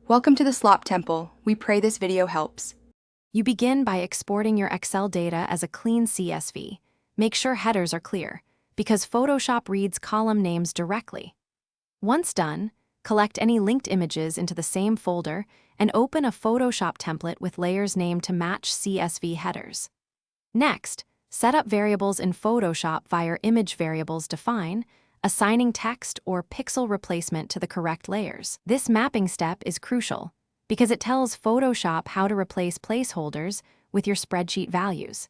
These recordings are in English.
Welcome to the Slop Temple. We pray this video helps. You begin by exporting your Excel data as a clean CSV. Make sure headers are clear, because Photoshop reads column names directly. Once done, collect any linked images into the same folder and open a Photoshop template with layers named to match CSV headers. Next, set up variables in Photoshop via image variables define, assigning text or pixel replacement to the correct layers. This mapping step is crucial because it tells Photoshop how to replace placeholders with your spreadsheet values.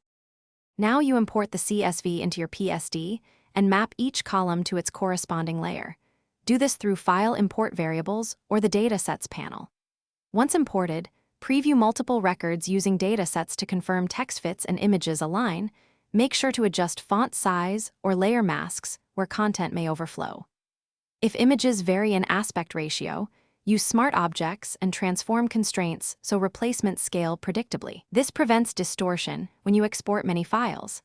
Now you import the CSV into your PSD and map each column to its corresponding layer. Do this through File Import Variables or the Datasets panel. Once imported, preview multiple records using datasets to confirm text fits and images align. Make sure to adjust font size or layer masks where content may overflow. If images vary in aspect ratio, use smart objects and transform constraints so replacements scale predictably. This prevents distortion when you export many files.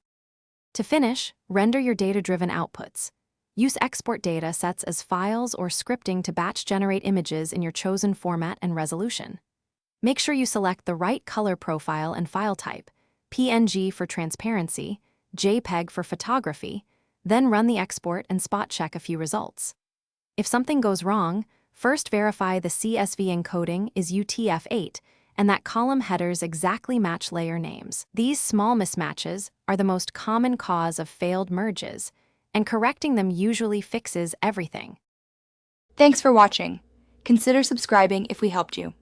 To finish, render your data-driven outputs. Use export data sets as files or scripting to batch generate images in your chosen format and resolution. Make sure you select the right color profile and file type, PNG for transparency, JPEG for photography, then run the export and spot check a few results. If something goes wrong, first verify the CSV encoding is UTF-8 and that column headers exactly match layer names. These small mismatches are the most common cause of failed merges, and correcting them usually fixes everything. Thanks for watching. Consider subscribing if we helped you.